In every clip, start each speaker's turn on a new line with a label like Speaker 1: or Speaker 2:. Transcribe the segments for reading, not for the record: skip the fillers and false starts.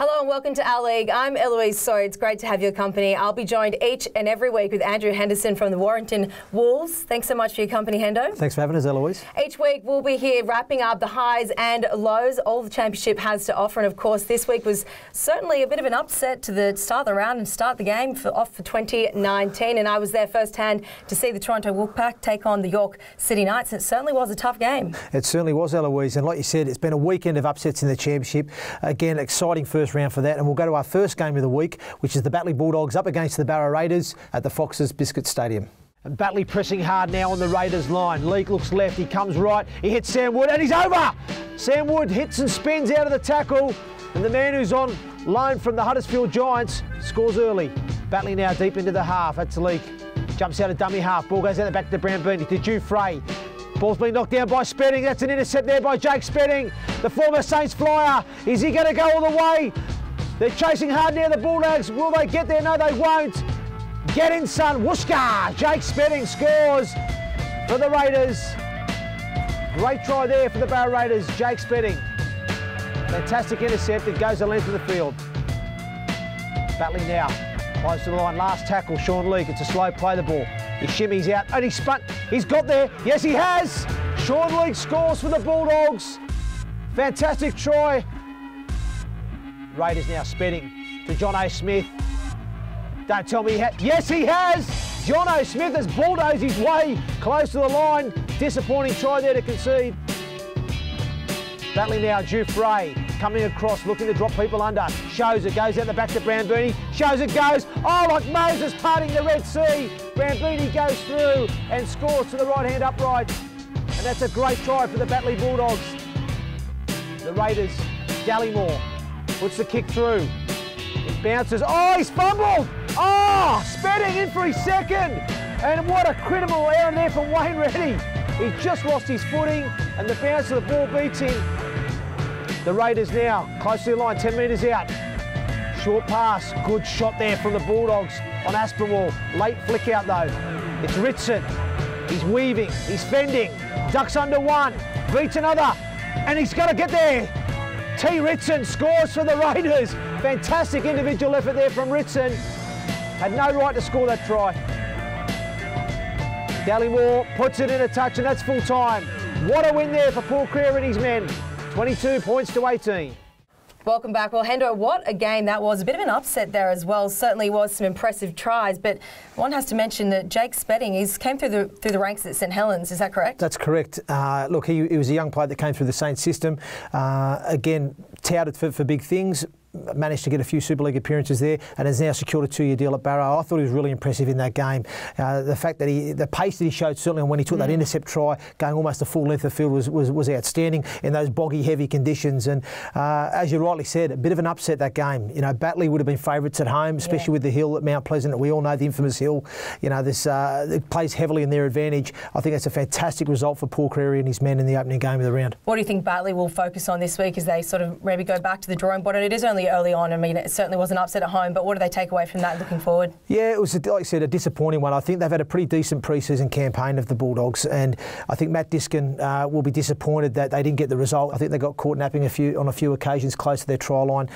Speaker 1: Hello and welcome to Our League. I'm Eloise Sawyer. It's great to have your company. I'll be joined each and every week with Andrew Henderson from the Warrington Wolves. Thanks so much for your company, Hendo.
Speaker 2: Thanks for having us, Eloise.
Speaker 1: Each week we'll be here wrapping up the highs and lows all the championship has to offer. And of course, this week was certainly a bit of an upset to start the round and start the game off for 2019. And I was there firsthand to see the Toronto Wolfpack take on the York City Knights. And it certainly was a tough game.
Speaker 2: It certainly was, Eloise. And like you said, it's been a weekend of upsets in the championship. Again, exciting first round for that. And we'll go to our first game of the week, which is the Batley Bulldogs up against the Barra Raiders at the Foxes Biscuit Stadium. And Batley pressing hard now on the Raiders line. Leake looks left, he comes right, he hits Sam Wood and he's over! Sam Wood hits and spins out of the tackle, and the man who's on loan from the Huddersfield Giants scores early. Batley now deep into the half, that's Leake. Jumps out a dummy half, ball goes out the back to Brambini, to Drew Fray. Ball's been knocked down by Spedding, that's an intercept there by Jake Spedding. The former Saints flyer, is he going to go all the way? They're chasing hard now, the Bulldogs. Will they get there? No, they won't. Get in, son. Whooshka! Jake Spedding scores for the Raiders. Great try there for the Barra Raiders. Jake Spedding. Fantastic intercept. It goes the length of the field. Batley now. Close to the line. Last tackle, Sean Leake. It's a slow play the ball. He shimmies out and he spun. He's got there. Yes, he has. Sean Leake scores for the Bulldogs. Fantastic try. Raiders now Spedding to John O. Smith. Don't tell me he has. Yes, he has! John O. Smith has bulldozed his way close to the line. Disappointing try there to concede. Batley now, Drew Fray coming across, looking to drop people under. Shows it, goes out the back to Brambini. Shows it goes. Oh, like Moses parting the Red Sea. Brambini goes through and scores to the right-hand upright. And that's a great try for the Batley Bulldogs. The Raiders, Gallimore. Puts the kick through. It bounces. Oh, he's fumbled! Oh, Spedding in for his second. And what a critical error there from Wayne Reddy. He just lost his footing and the bounce of the ball beats him. The Raiders now close to the line, 10 metres out. Short pass, good shot there from the Bulldogs on Aspinwall. Late flick out though. It's Ritson. He's weaving, he's fending. Ducks under one, beats another, and he's got to get there. T. Ritson scores for the Raiders. Fantastic individual effort there from Ritson. Had no right to score that try. Gallimore puts it in a touch and that's full time. What a win there for Paul Crear and his men. 22 points to 18.
Speaker 1: Welcome back. Well, Hendo, what a game that was. A bit of an upset there as well. Certainly was some impressive tries, but one has to mention that Jake Spedding, came through the ranks at St Helens. Is that correct? That's
Speaker 2: correct. Look, he was a young player that came through the Saints system. Again, touted for big things. Managed to get a few Super League appearances there and has now secured a 2-year deal at Barrow. I thought he was really impressive in that game. The fact that the pace that he showed, certainly when he took that intercept try, going almost the full length of the field was outstanding in those boggy, heavy conditions. And as you rightly said, a bit of an upset that game. You know, Batley would have been favourites at home, especially with the hill at Mount Pleasant. We all know the infamous hill. You know, this it plays heavily in their advantage. I think that's a fantastic result for Paul Creary and his men in the opening game of the round.
Speaker 1: What do you think Batley will focus on this week as they sort of maybe go back to the drawing board? And it is only early on. I mean, it certainly was an upset at home, but what do they take away from that looking forward?
Speaker 2: Yeah, it was, like I said, a disappointing one. I think they've had a pretty decent pre-season campaign of the Bulldogs, and I think Matt Diskin will be disappointed that they didn't get the result. I think they got caught napping on a few occasions close to their try line.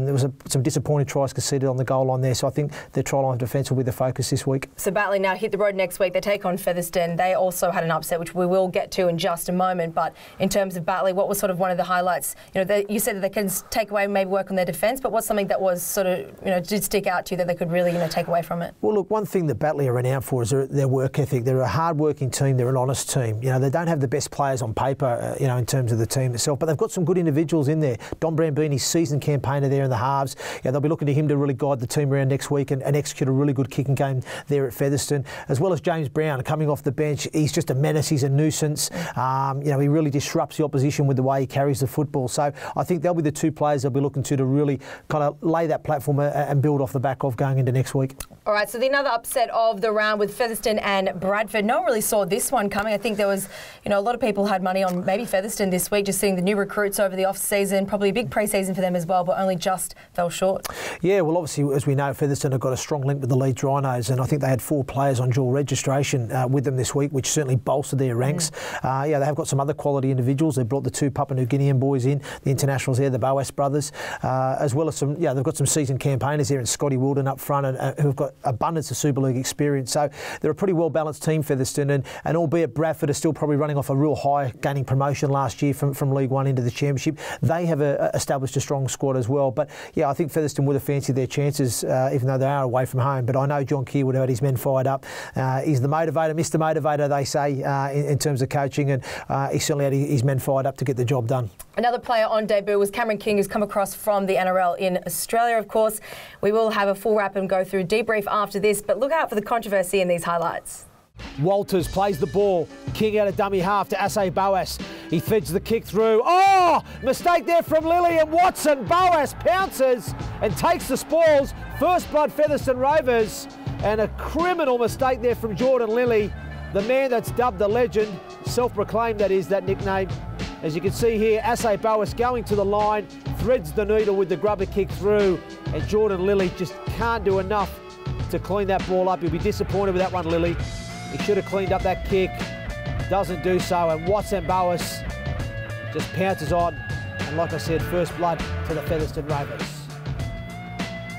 Speaker 2: There was some disappointing tries conceded on the goal line there, so I think their try line defence will be the focus this week. So
Speaker 1: Batley now hit the road next week. They take on Featherston. They also had an upset, which we will get to in just a moment, but in terms of Batley, what was sort of one of the highlights? You know, you said that they can take away, maybe work on their defence, but what's something that was sort of, you know, did stick out to you that they could really, you know, take away from it?
Speaker 2: Well, look, one thing that Batley are renowned for is their work ethic. They're a hard-working team. They're an honest team. You know, they don't have the best players on paper, you know, in terms of the team itself, but they've got some good individuals in there. Don Brambini's seasoned campaigner there in the halves. Yeah, they'll be looking to him to really guide the team around next week and execute a really good kicking game there at Featherston, as well as James Brown coming off the bench. He's just a menace. He's a nuisance. You know, he really disrupts the opposition with the way he carries the football. So I think they'll be the two players they'll be looking to really kind of lay that platform and build off the back of going into next week.
Speaker 1: All right, so the another upset of the round with Featherston and Bradford. No one really saw this one coming. I think there was, a lot of people had money on maybe Featherston this week, just seeing the new recruits over the off-season. Probably a big pre-season for them as well, but only just fell short. Yeah, well, obviously, as we know, Featherston have got a strong link with the Leeds Rhinos, and I think they had 4 players on dual registration with them this week, which certainly bolstered their ranks. They have got some other quality individuals. They brought the 2 Papua New Guinean boys in, the internationals there, the Boas brothers, as well as some, they've got some seasoned campaigners there, and Scotty Wilden up front, and who've got abundance of Super League experience. So they're a pretty well-balanced team, Featherston, and albeit Bradford are still probably running off a real high, gaining promotion last year from League One into the Championship, they have established a strong squad as well. But yeah, I think Featherston would have fancied their chances, even though they are away from home. But I know John Keir would have had his men fired up. He's the motivator, Mr. Motivator, they say, in terms of coaching, and he certainly had his men fired up to get the job done. Another player on debut was Cameron King, who's come across from the NRL in Australia, of course. We will have a full wrap and go through debrief after this, but look out for the controversy in these highlights. Walters plays the ball. King out of dummy half to Asay Boas. He feeds the kick through. Oh! Mistake there from Lilly, and Watson. Boas pounces and takes the spoils. First blood Featherston Rovers. And a criminal mistake there from Jordan Lilly, the man that's dubbed the legend. Self-proclaimed, that is, that nickname. As you can see here, Asay Boas going to the line, threads the needle with the grubber kick through, and Jordan Lilly just can't do enough to clean that ball up. He'll be disappointed with that one, Lilly. He should have cleaned up that kick. Doesn't do so, and Watson Boas just pounces on. And like I said, first blood to the Featherston Rovers.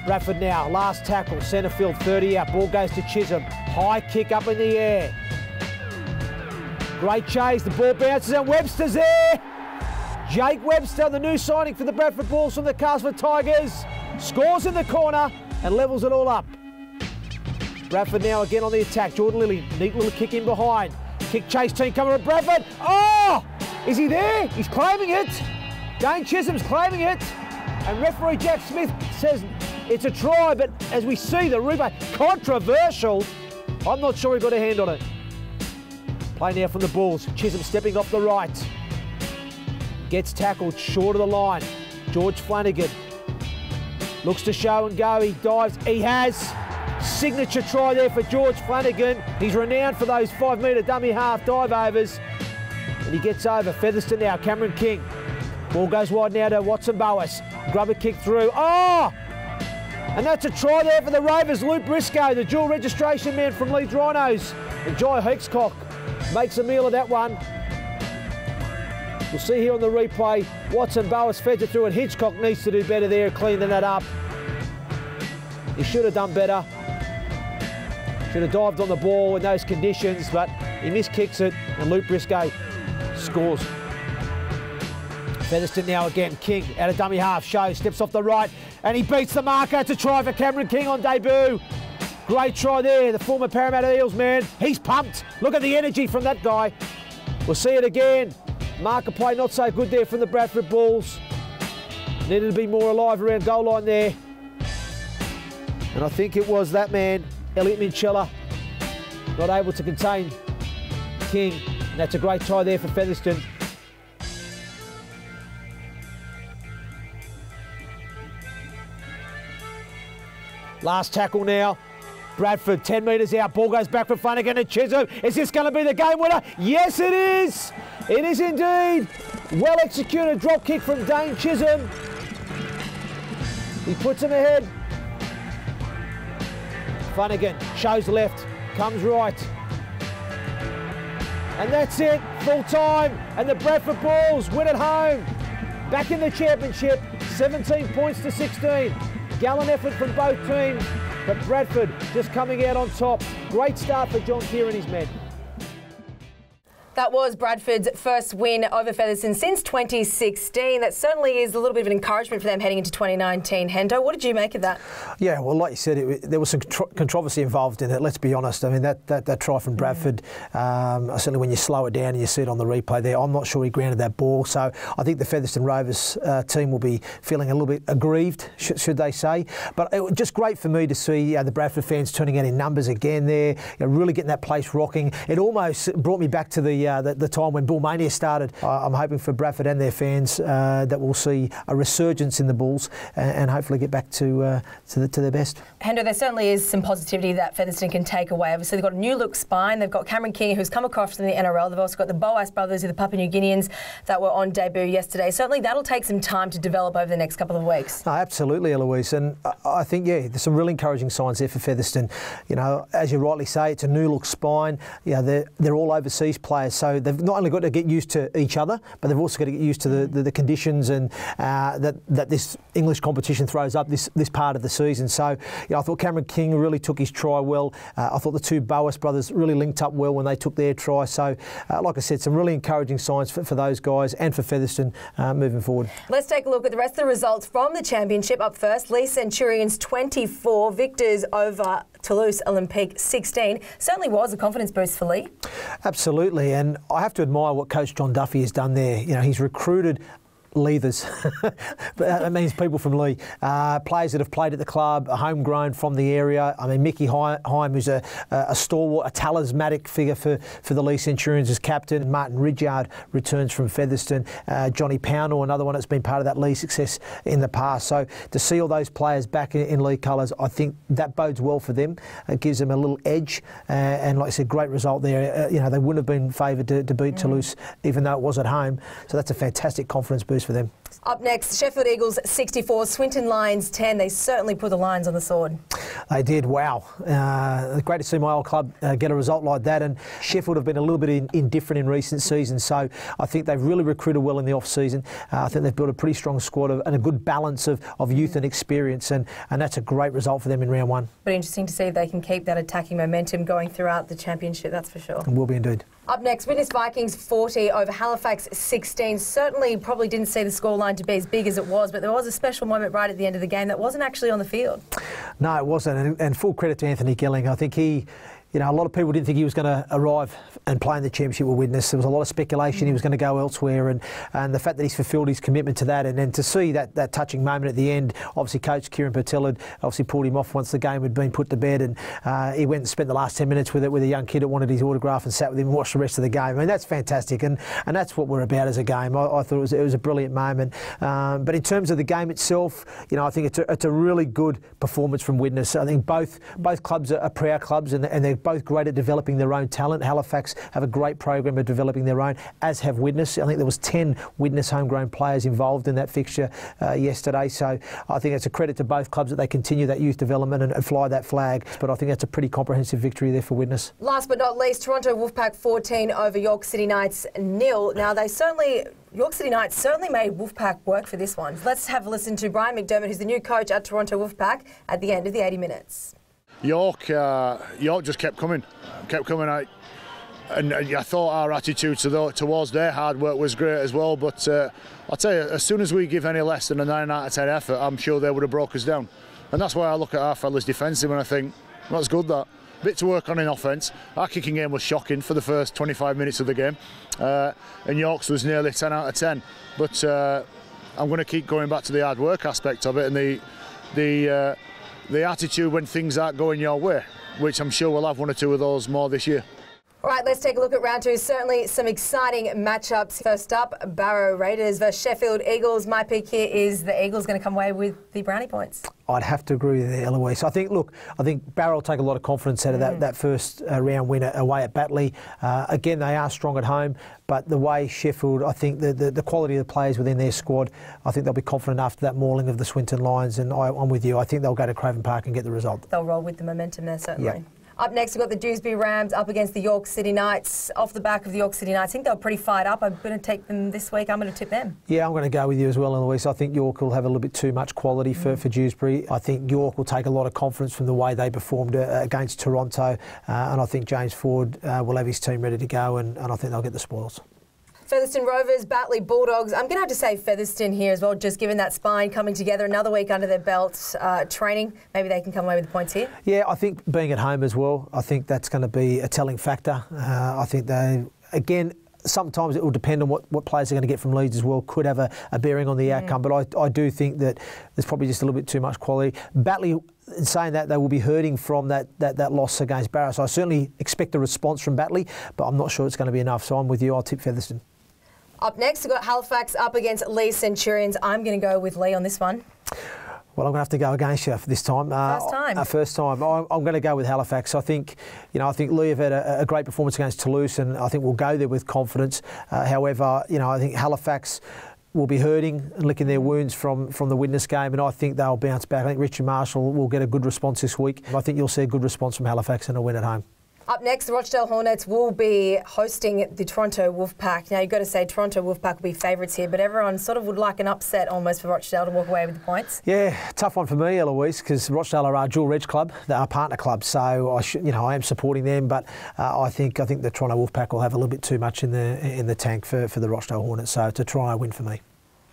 Speaker 1: Bradford now, last tackle, centre field 30 out. Ball goes to Chisholm. High kick up in the air. Great chase, the ball bounces and Webster's there. Jake Webster, the new signing for the Bradford Bulls from the Castleford Tigers, scores in the corner and levels it all up. Bradford now again on the attack. Jordan Lilly, neat little kick in behind. Kick chase team coming at Bradford. Oh! Is he there? He's claiming it. Dane Chisholm's claiming it. And referee Jack Smith says it's a try, but as we see the replay, controversial. I'm not sure he got a hand on it. Play now from the Bulls. Chisholm stepping off the right. Gets tackled short of the line. George Flanagan looks to show and go. He dives. He has. Signature try there for George Flanagan. He's renowned for those 5-metre dummy half dive overs. And he gets over. Featherston now. Cameron King. Ball goes wide now to Watson Boas. Grubber kick through. Oh! And that's a try there for the Rovers. Luke Briscoe, the dual registration man from Leeds Rhinos. And Jai Hickscock makes a meal of that one. We'll see here on the replay, Watson Boas feds it through, and Hitchcock needs to do better there, cleaning that up. He should have done better. Should have dived on the ball in those conditions, but he miskicks it, and Luke Briscoe scores. Featherston now again. King out of dummy half. Show steps off the right, and he beats the marker to try for Cameron King on debut. Great try there, the former Parramatta Eels man. He's pumped. Look at the energy from that guy. We'll see it again. Marker play not so good there from the Bradford Bulls. Needed to be more alive around goal line there. And I think it was that man, Elliot Minchella, not able to contain King. And that's a great try there for Featherston. Last tackle now. Bradford, 10 metres out. Ball goes back for Flanagan and Chisholm. Is this going to be the game winner? Yes, it is. It is indeed. Well executed drop kick from Dane Chisholm. He puts him ahead. Flanagan shows left, comes right. And that's it, full time. And the Bradford Bulls win at home. Back in the championship, 17 points to 16. Gallant effort from both teams, but Bradford just coming out on top. Great start for John Keir and his men. That was Bradford's first win over Featherston since 2016. That certainly is a little bit of an encouragement for them heading into 2019. Hendo, what did you make of that? Yeah, well, like you said, there was some controversy involved in it, let's be honest. I mean, that try from Bradford, certainly when you slow it down and you see it on the replay there, I'm not sure he grounded that ball. So I think the Featherston Rovers team will be feeling a little bit aggrieved, should they say. But it was just great for me to see the Bradford fans turning out in numbers again there, really getting that place rocking. It almost brought me back to the
Speaker 2: the time when Bull Mania started. I'm hoping for Bradford and their fans that we'll see a resurgence in the Bulls and hopefully get back to their best.
Speaker 1: Hendo, there certainly is some positivity that Featherston can take away. Obviously, they've got a new look spine. They've got Cameron King, who's come across from the NRL. They've also got the Boas brothers, who are the Papua New Guineans, that were on debut yesterday. Certainly, that'll take some time to develop over the next couple of weeks.
Speaker 2: No, absolutely, Eloise. And I think, there's some really encouraging signs there for Featherston. As you rightly say, it's a new look spine. They're all overseas players, so they've not only got to get used to each other, but they've also got to get used to the conditions and that this English competition throws up this part of the season. So, I thought Cameron King really took his try well. I thought the two Boas brothers really linked up well when they took their try. So, like I said, some really encouraging signs for those guys and for Featherston moving forward.
Speaker 1: Let's take a look at the rest of the results from the championship. Up first, Leigh Centurions 24, victors over Toulouse Olympique 16. Certainly was a confidence boost for Leigh.
Speaker 2: Absolutely, and I have to admire what Coach John Duffy has done there. He's recruited Leathers, but that means people from Leigh, players that have played at the club, homegrown from the area. I mean, Mickey Heim, who's a stalwart, a talismanic figure for the Leigh Centurions as captain. Martin Ridyard returns from Featherston. Johnny Pownall, another one that's been part of that Leigh success in the past. So to see all those players back in Leigh colours, I think that bodes well for them. It gives them a little edge, and like I said, great result there. They wouldn't have been favoured to beat Toulouse, even though it was at home. So that's a fantastic confidence boost for them.
Speaker 1: Up next, Sheffield Eagles 64, Swinton Lions 10. They certainly put the Lions on the sword.
Speaker 2: They did, wow. Great to see my old club get a result like that, and Sheffield have been a little bit indifferent in recent seasons, so I think they've really recruited well in the off-season. I think they've built a pretty strong squad and a good balance of youth and experience, and that's a great result for them in round one.
Speaker 1: But interesting to see if they can keep that attacking momentum going throughout the championship, that's for sure.
Speaker 2: And will be indeed.
Speaker 1: Up next, Widnes Vikings 40 over Halifax 16. Certainly probably didn't see the scoreline to be as big as it was, but there was a special moment right at the end of the game that wasn't actually on the field.
Speaker 2: No, it wasn't, and full credit to Anthony Gelling. I think he... a lot of people didn't think he was going to arrive and play in the championship with Widnes. There was a lot of speculation he was going to go elsewhere, and the fact that he's fulfilled his commitment to that, and then to see that touching moment at the end, obviously Coach Kieran Patel had obviously pulled him off once the game had been put to bed, and he went and spent the last 10 minutes with a young kid that wanted his autograph and sat with him and watched the rest of the game. I mean, that's fantastic, and that's what we're about as a game. I thought it was a brilliant moment. But in terms of the game itself, I think it's a really good performance from Widnes. I think both clubs are proud clubs, and they're both great at developing their own talent. Halifax have a great program of developing their own, as have Widnes. I think there was 10 Widnes homegrown players involved in that fixture yesterday. So I think it's a credit to both clubs that they continue that youth development and fly that flag. But I think that's a pretty comprehensive victory there for Widnes.
Speaker 1: Last but not least, Toronto Wolfpack 14 over York City Knights 0. Now York City Knights certainly made Wolfpack work for this one. Let's have a listen to Brian McDermott, who's the new coach at Toronto Wolfpack, at the end of the 80 minutes.
Speaker 3: York just kept coming out, and I thought our attitude towards their hard work was great as well. But I'll tell you, as soon as we give any less than a 9 out of 10 effort, I'm sure they would have broke us down. And that's why I look at our fellas defensive and I think that's good. That bit to work on in offence. Our kicking game was shocking for the first 25 minutes of the game, and York's was nearly 10 out of 10. But I'm going to keep going back to the hard work aspect of it and the attitude when things aren't going your way, which I'm sure we'll have one or two of those more this year.
Speaker 1: All right, let's take a look at round two. Certainly some exciting matchups. First up, Barrow Raiders versus Sheffield Eagles. My pick here is the Eagles going to come away with the brownie points.
Speaker 2: I'd have to agree with Eloise. I think Barrow will take a lot of confidence out of that first round win away at Batley. Again, they are strong at home, but the way Sheffield, I think the quality of the players within their squad, I think they'll be confident after that mauling of the Swinton Lions, and I'm with you. I think they'll go to Craven Park and get the result.
Speaker 1: They'll roll with the momentum there, certainly.
Speaker 2: Yep.
Speaker 1: Up next, we've got the Dewsbury Rams up against the York City Knights. Off the back of the York City Knights, I think they were pretty fired up. I'm going to take them this week. I'm going to tip them. Yeah, I'm going to go with you as well, Eloise. I think York will have a little bit too much quality for Dewsbury. I think York will take a lot of confidence from the way they performed against Toronto, and I think James Ford will have his team ready to go, and I think they'll get the spoils. Featherston Rovers, Batley Bulldogs. I'm going to have to say Featherston here as well, just given that spine coming together, another week under their belts, training. Maybe they can come away with the points here. Yeah, I think being at home as well, I think that's going to be a telling factor. I think they, again, sometimes it will depend on what players are going to get from Leeds as well, could have a bearing on the outcome, but I do think that there's probably just a little bit too much quality. Batley,
Speaker 2: in saying that, they will be hurting from that loss against Barra. So I certainly expect a response from Batley, but I'm not sure it's going to be enough. So I'm with you. I'll tip Featherston.
Speaker 1: Up next, we've got Halifax up against Leigh Centurions. I'm going to go with Leigh on this one.
Speaker 2: Well, I'm going to have to go against you for this time. First time. I'm going to go with Halifax. I think Leigh have had a great performance against Toulouse, and I think we'll go there with confidence. However, I think Halifax will be hurting and licking their wounds from the Widnes game, and I think they'll bounce back. I think Richard Marshall will get a good response this week. I think you'll see a good response from Halifax and a win at home.
Speaker 1: Up next, the Rochdale Hornets will be hosting the Toronto Wolfpack. Now, you've got to say Toronto Wolfpack will be favourites here, but everyone sort of would like an upset almost for Rochdale to walk away with the points.
Speaker 2: Yeah, tough one for me, Eloise, because Rochdale are our dual reg club, they're our partner club, so I am supporting them, but I think the Toronto Wolfpack will have a little bit too much in the tank for the Rochdale Hornets, so to try a win for me.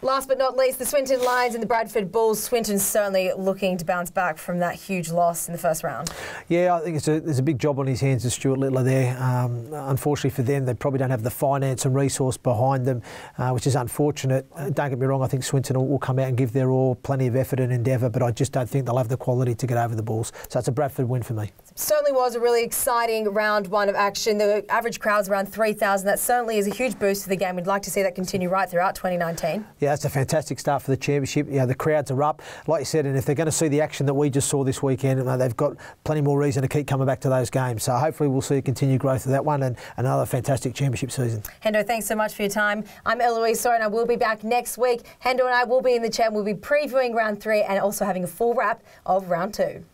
Speaker 1: Last but not least, the Swinton Lions and the Bradford Bulls. Swinton certainly looking to bounce back from that huge loss in the first round. Yeah,
Speaker 2: I think there's a big job on his hands with Stuart Littler there. Unfortunately for them, they probably don't have the finance and resource behind them, which is unfortunate. Don't get me wrong, I think Swinton will come out and give their all, plenty of effort and endeavour, but I just don't think they'll have the quality to get over the Bulls. So it's a Bradford win for me.
Speaker 1: Certainly was a really exciting round one of action. The average crowd's around 3,000. That certainly is a huge boost to the game. We'd like to see that continue right throughout 2019.
Speaker 2: Yeah, that's a fantastic start for the championship. The crowds are up, like you said, and if they're going to see the action that we just saw this weekend, they've got plenty more reason to keep coming back to those games. So hopefully we'll see a continued growth of that one and another fantastic championship season.
Speaker 1: Hendo, thanks so much for your time. I'm Eloise Soren, and I will be back next week. Hendo and I will be in the chat. We'll be previewing round 3 and also having a full wrap of round 2.